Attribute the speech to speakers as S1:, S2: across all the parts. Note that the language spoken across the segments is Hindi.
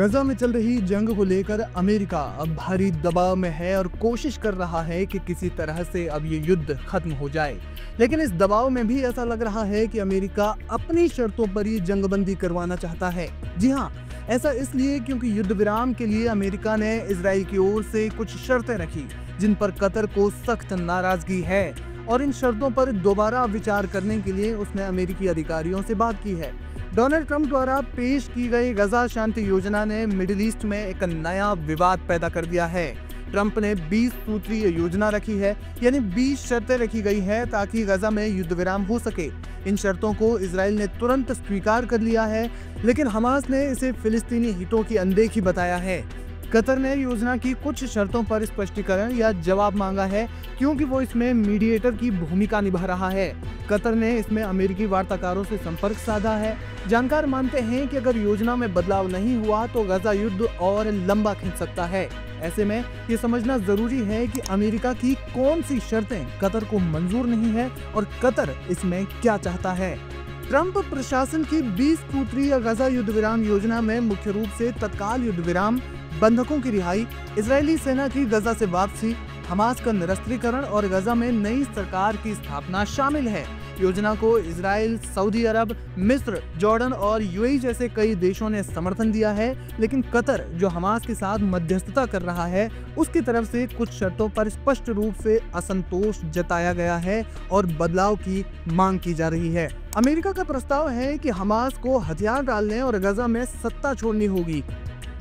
S1: गजा में चल रही जंग को लेकर अमेरिका अब भारी दबाव में है और कोशिश कर रहा है कि किसी तरह से अब ये युद्ध खत्म हो जाए। लेकिन इस दबाव में भी ऐसा लग रहा है कि अमेरिका अपनी शर्तों पर ही जंगबंदी करवाना चाहता है। जी हाँ, ऐसा इसलिए क्योंकि युद्ध विराम के लिए अमेरिका ने इजराइल की ओर से कुछ शर्तें रखी, जिन पर कतर को सख्त नाराजगी है और इन शर्तों पर दोबारा विचार करने के लिए उसने अमेरिकी अधिकारियों से बात की है। डोनाल्ड ट्रंप द्वारा पेश की गई गजा शांति योजना ने मिडिल ईस्ट में एक नया विवाद पैदा कर दिया है। ट्रंप ने 20 सूत्रीय योजना रखी है, यानी 20 शर्तें रखी गई है ताकि गजा में युद्ध विराम हो सके। इन शर्तों को इजराइल ने तुरंत स्वीकार कर लिया है, लेकिन हमास ने इसे फिलिस्तीनी हितों की अनदेखी बताया है। कतर ने योजना की कुछ शर्तों पर स्पष्टीकरण या जवाब मांगा है, क्योंकि वो इसमें मीडिएटर की भूमिका निभा रहा है। कतर ने इसमें अमेरिकी वार्ताकारों से संपर्क साधा है। जानकार मानते हैं कि अगर योजना में बदलाव नहीं हुआ तो गजा युद्ध और लंबा खिंच सकता है। ऐसे में ये समझना जरूरी है कि अमेरिका की कौन सी शर्तें कतर को मंजूर नहीं है और कतर इसमें क्या चाहता है। ट्रंप प्रशासन की 20 सूत्रीय गजा युद्ध विराम योजना में मुख्य रूप से तत्काल युद्ध विराम, बंधकों की रिहाई, इजरायली सेना की गजा से वापसी, हमास का निरस्त्रीकरण और गजा में नई सरकार की स्थापना शामिल है। योजना को इजराइल, सऊदी अरब, मिस्र, जॉर्डन और यूएई जैसे कई देशों ने समर्थन दिया है, लेकिन कतर जो हमास के साथ मध्यस्थता कर रहा है, उसकी तरफ से कुछ शर्तों पर स्पष्ट रूप से असंतोष जताया गया है और बदलाव की मांग की जा रही है। अमेरिका का प्रस्ताव है कि हमास को हथियार डालने और गजा में सत्ता छोड़नी होगी।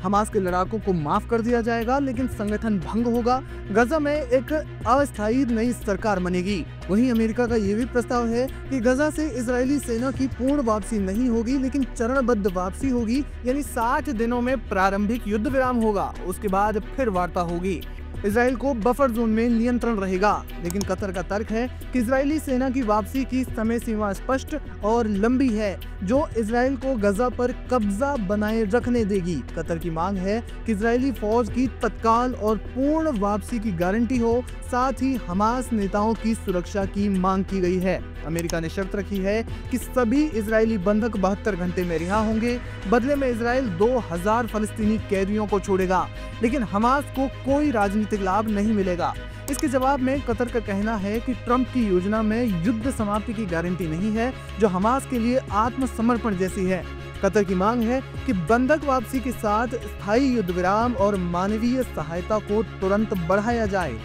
S1: हमास के लड़ाकों को माफ कर दिया जाएगा, लेकिन संगठन भंग होगा। गजा में एक अस्थायी नई सरकार बनेगी। वहीं अमेरिका का ये भी प्रस्ताव है कि गजा से इजरायली सेना की पूर्ण वापसी नहीं होगी, लेकिन चरणबद्ध वापसी होगी, यानी 60 दिनों में प्रारंभिक युद्ध विराम होगा, उसके बाद फिर वार्ता होगी। इजराइल को बफर जोन में नियंत्रण रहेगा, लेकिन कतर का तर्क है कि इजरायली सेना की वापसी की समय सीमा स्पष्ट और लंबी है, जो इजराइल को गजा पर कब्जा बनाए रखने देगी। कतर की मांग है कि इजरायली फौज की तत्काल और पूर्ण वापसी की गारंटी हो, साथ ही हमास नेताओं की सुरक्षा की मांग की गई है। अमेरिका ने शर्त रखी है कि सभी इजरायली बंधक 72 घंटे में रिहा होंगे। बदले में इजराइल 2000 फलस्तीनी कैदियों को छोड़ेगा, लेकिन हमास को कोई राजनीतिक लाभ नहीं मिलेगा। इसके जवाब में कतर का कहना है कि ट्रंप की योजना में युद्ध समाप्ति की गारंटी नहीं है, जो हमास के लिए आत्मसमर्पण जैसी है। कतर की मांग है कि बंधक वापसी के साथ स्थायी युद्ध विराम और मानवीय सहायता को तुरंत बढ़ाया जाए।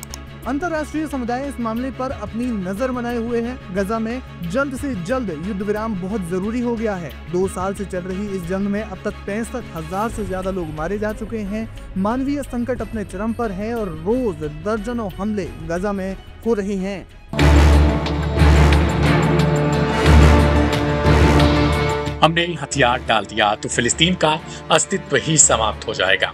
S1: अंतर्राष्ट्रीय समुदाय इस मामले पर अपनी नजर बनाए हुए है। गजा में जल्द से जल्द युद्ध विराम बहुत जरूरी हो गया है। 2 साल से चल रही इस जंग में अब तक 65,000 से ज्यादा लोग मारे जा चुके हैं। मानवीय संकट अपने चरम पर है और रोज दर्जनों हमले गजा में हो रहे हैं।
S2: हमने हथियार डाल दिया तो फिलिस्तीन का अस्तित्व ही समाप्त हो जाएगा।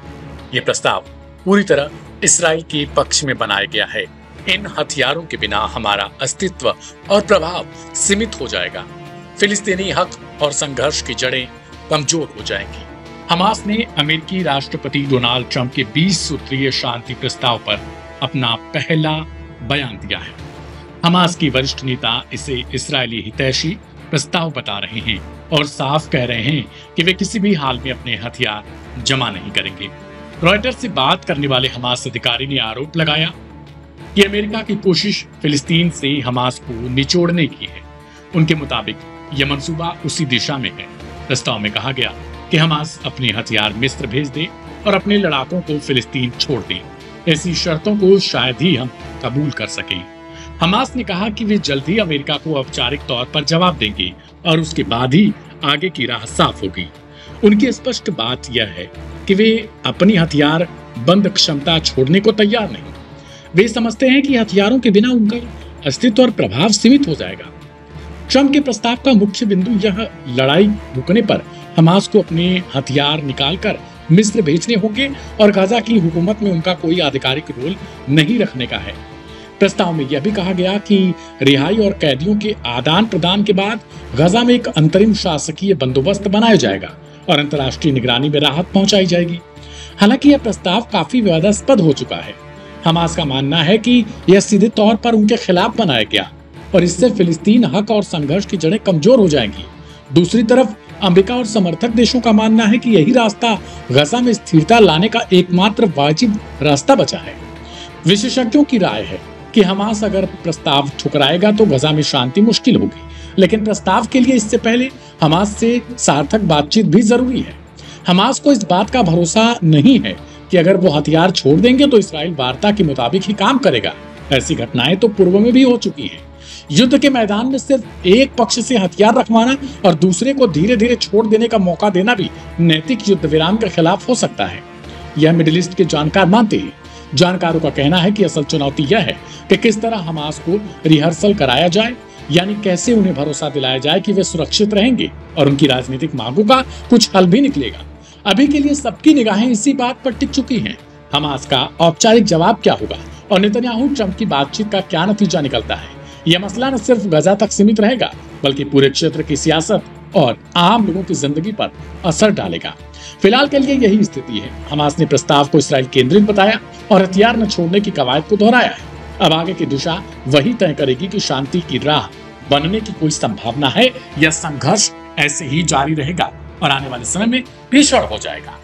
S2: ये प्रस्ताव पूरी तरह इस्राएल के पक्ष में बनाया गया है। इन हथियारों के बिना हमारा अस्तित्व और प्रभाव सीमित हो जाएगा। फिलिस्तीनी हक और संघर्ष की जड़ें कमजोर हो जाएंगी। हमास ने अमेरिकी राष्ट्रपति डोनाल्ड ट्रंप के 20 सूत्रीय शांति प्रस्ताव पर अपना पहला बयान दिया है। हमास की वरिष्ठ नेता इसे इस्राएली हितैषी प्रस्ताव बता रहे हैं और साफ कह रहे हैं कि वे किसी भी हाल में अपने हथियार जमा नहीं करेंगे। रॉयटर्स से बात करने वाले हमास अधिकारी ने आरोप लगाया कि अमेरिका की कोशिश फिलिस्तीन से हमास को निचोड़ने की है। उनके मुताबिक यह मंसूबा उसी दिशा में है। प्रस्ताव में कहा गया कि हमास अपने हथियार मिस्र भेज दे और अपने लड़ाकों को फिलिस्तीन छोड़ दे। ऐसी शर्तों को शायद ही हम कबूल कर सकें। हमास ने कहा कि वे जल्द ही अमेरिका को औपचारिक तौर पर जवाब देंगे और उसके बाद ही आगे की राह साफ होगी। उनकी स्पष्ट बात यह है कि वे अपनी हथियार बंद क्षमता छोड़ने को तैयार नहीं। वे समझते हैं कि हथियारों के बिना उनका अस्तित्व और प्रभाव सीमित हो जाएगा। ट्रंप के प्रस्ताव का मुख्य बिंदु यह लड़ाई रुकने पर हमास को अपने हथियार निकालकर मिस्र भेजने होंगे और गाजा की हुकूमत में उनका कोई आधिकारिक रोल नहीं रखने का है। प्रस्ताव में यह भी कहा गया कि रिहाई और कैदियों के आदान प्रदान के बाद गाजा में एक अंतरिम शासकीय बंदोबस्त बनाया जाएगा और अंतर्राष्ट्रीय निगरानी में राहत पहुंचाई जाएगी। हालांकि यह प्रस्ताव काफी विवादास्पद हो चुका है। हमास का मानना है कि यह सीधे तौर पर उनके खिलाफ बनाया गया और इससे फिलिस्तीन हक और संघर्ष की जड़ें कमजोर हो जाएंगी। दूसरी तरफ अमेरिका और समर्थक देशों का मानना है कि यही रास्ता गजा में स्थिरता लाने का एकमात्र वाजिब रास्ता बचा है। विशेषज्ञों की राय है कि हमास अगर प्रस्ताव ठुकराएगा तो गजा में शांति मुश्किल होगी, लेकिन प्रस्ताव के लिए इससे पहले हमास से सार्थक बातचीत भी जरूरी है। हमास को इस बात का भरोसा नहीं है कि अगर वो हथियार छोड़ देंगे तो इसराइल वार्ता के मुताबिक ही काम करेगा। ऐसी घटनाएं तो पूर्व में भी हो चुकी हैं। युद्ध के मैदान में सिर्फ एक पक्ष से हथियार रखवाना और दूसरे को धीरे धीरे छोड़ देने का मौका देना भी नैतिक युद्ध विराम के खिलाफ हो सकता है। यह मिडिल ईस्ट के जानकार मानते हैं। जानकारों का कहना है कि असल चुनौती यह है कि किस तरह हमास को रिहर्सल कराया जाए, यानी कैसे उन्हें भरोसा दिलाया जाए कि वे सुरक्षित रहेंगे और उनकी राजनीतिक मांगों का कुछ हल भी निकलेगा। अभी के लिए सबकी निगाहें इसी बात पर टिक चुकी हैं। हमास का औपचारिक जवाब क्या होगा और नेतन्याहू ट्रंप की बातचीत का क्या नतीजा निकलता है। यह मसला न सिर्फ गजा तक सीमित रहेगा बल्कि पूरे क्षेत्र की सियासत और आम लोगों की जिंदगी पर असर डालेगा। फिलहाल के लिए यही स्थिति है। हमास ने प्रस्ताव को इसराइल केंद्रित बताया और हथियार न छोड़ने की कवायद को दोहराया है। अब आगे की दिशा वही तय करेगी कि शांति की राह बनने की कोई संभावना है या संघर्ष ऐसे ही जारी रहेगा और आने वाले समय में भीषण हो जाएगा।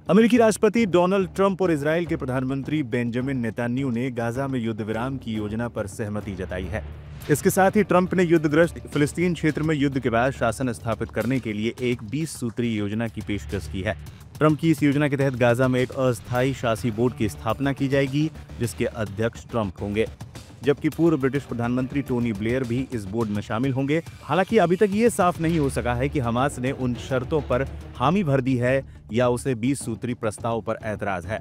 S3: अमेरिकी राष्ट्रपति डोनाल्ड ट्रंप और इजराइल के प्रधानमंत्री बेंजामिन नेतन्याहू ने गाजा में युद्ध विराम की योजना पर सहमति जताई है। इसके साथ ही ट्रंप ने युद्धग्रस्त फिलिस्तीन क्षेत्र में युद्ध के बाद शासन स्थापित करने के लिए एक 20 सूत्री योजना की पेशकश की है। ट्रंप की इस योजना के तहत गाजा में एक अस्थायी शासी बोर्ड की स्थापना की जाएगी, जिसके अध्यक्ष ट्रंप होंगे, जबकि पूर्व ब्रिटिश प्रधानमंत्री टोनी ब्लेयर भी इस बोर्ड में शामिल होंगे। हालांकि अभी तक ये साफ नहीं हो सका है कि हमास ने उन शर्तों पर हामी भर दी है या उसे 20 सूत्री प्रस्ताव पर ऐतराज है।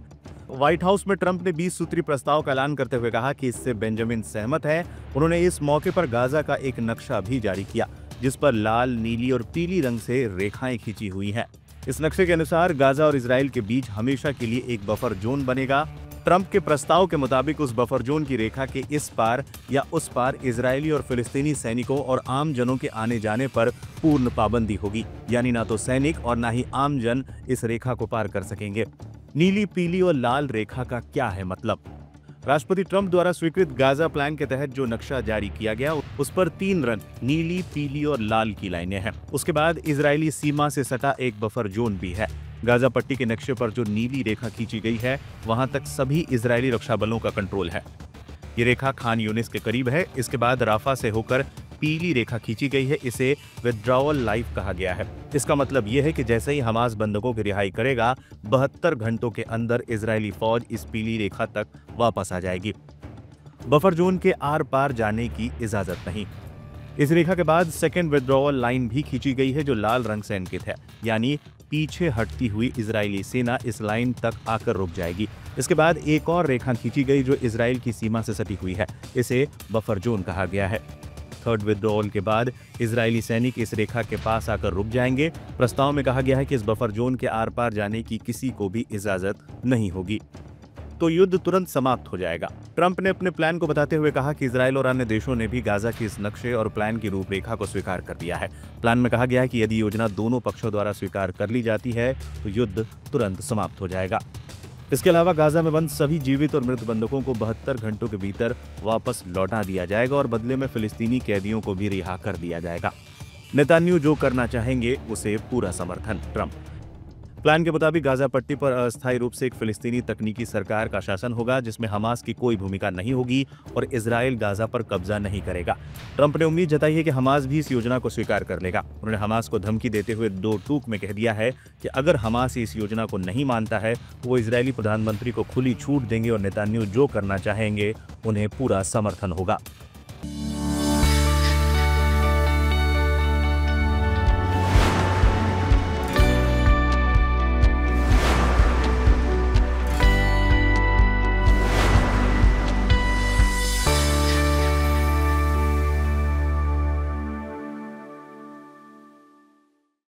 S3: व्हाइट हाउस में ट्रंप ने 20 सूत्री प्रस्ताव का ऐलान करते हुए कहा कि इससे बेंजामिन सहमत है। उन्होंने इस मौके पर गाजा का एक नक्शा भी जारी किया, जिस पर लाल, नीली और पीली रंग से रेखाएं खींची हुई हैं। इस नक्शे के अनुसार गाजा और इजराइल के बीच हमेशा के लिए एक बफर जोन बनेगा। ट्रंप के प्रस्ताव के मुताबिक उस बफर जोन की रेखा के इस पार या उस पार इजरायली और फिलिस्तीनी सैनिकों और आम जनों के आने जाने पर पूर्ण पाबंदी होगी, यानी ना तो सैनिक और ना ही आम जन इस रेखा को पार कर सकेंगे। नीली, पीली और लाल रेखा का क्या है मतलब? राष्ट्रपति ट्रंप द्वारा स्वीकृत गाजा प्लान के तहत जो नक्शा जारी किया गया उस पर 3 रंग, नीली, पीली और लाल की लाइनें हैं। उसके बाद इजरायली सीमा से सटा एक बफर जोन भी है। गाजा पट्टी के नक्शे पर जो नीली रेखा खींची गई है वहां तक सभी इजरायली रक्षा बलों का कंट्रोल है। ये रेखा खान यूनिस के करीब है। इसके बाद राफा से होकर पीली रेखा खींची गई है। इसे विथड्रॉवल लाइव कहा गया है। इसका मतलब यह है कि जैसे ही हमास बंधकों की रिहाई करेगा, 72 घंटों के अंदर इजरायली फौज इस पीली रेखा तक वापस आ जाएगी। बफर जोन के आर पार जाने की इजाजत नहीं। इस रेखा के बाद सेकेंड विथड्रॉवल लाइन भी खींची गई है, जो लाल रंग से अंकित है, यानी पीछे हटती हुई इजरायली सेना इस लाइन तक आकर रुक जाएगी। इसके बाद एक और रेखा खींची गई जो इजराइल की सीमा से सटी हुई है। इसे बफर जोन कहा गया है। थर्ड विथड्रॉवल के बाद इजरायली सैनिक इस रेखा के पास आकर रुक जाएंगे। प्रस्ताव में कहा गया है कि इस बफर जोन के आर पार जाने की किसी को भी इजाजत नहीं होगी, तो युद्ध तुरंत समाप्त हो जाएगा। ट्रंप ने अपने प्लान को बताते हुए कहा कि इजराइल और अन्य देशों ने भी गाजा के इस नक्शे और प्लान की रूपरेखा को स्वीकार कर दिया है। प्लान में कहा गया है कि यदि योजना दोनों पक्षों द्वारा स्वीकार कर ली जाती है तो युद्ध तुरंत समाप्त हो जाएगा। इसके अलावा गाजा में बंद सभी जीवित और मृत बंधकों को 72 घंटों के भीतर वापस लौटा दिया जाएगा और बदले में फिलिस्तीनी कैदियों को भी रिहा कर दिया जाएगा। नेतन्याहू जो करना चाहेंगे उसे पूरा समर्थन। ट्रंप प्लान के मुताबिक गाजा पट्टी पर अस्थायी रूप से एक फिलिस्तीनी तकनीकी सरकार का शासन होगा, जिसमें हमास की कोई भूमिका नहीं होगी और इजराइल गाजा पर कब्जा नहीं करेगा। ट्रंप ने उम्मीद जताई है कि हमास भी इस योजना को स्वीकार कर लेगा। उन्होंने हमास को धमकी देते हुए 2 टूक में कह दिया है कि अगर हमास इस योजना को नहीं मानता है तो वो इजरायली प्रधानमंत्री को खुली छूट देंगे और नेतन्याहू जो करना चाहेंगे उन्हें पूरा समर्थन होगा।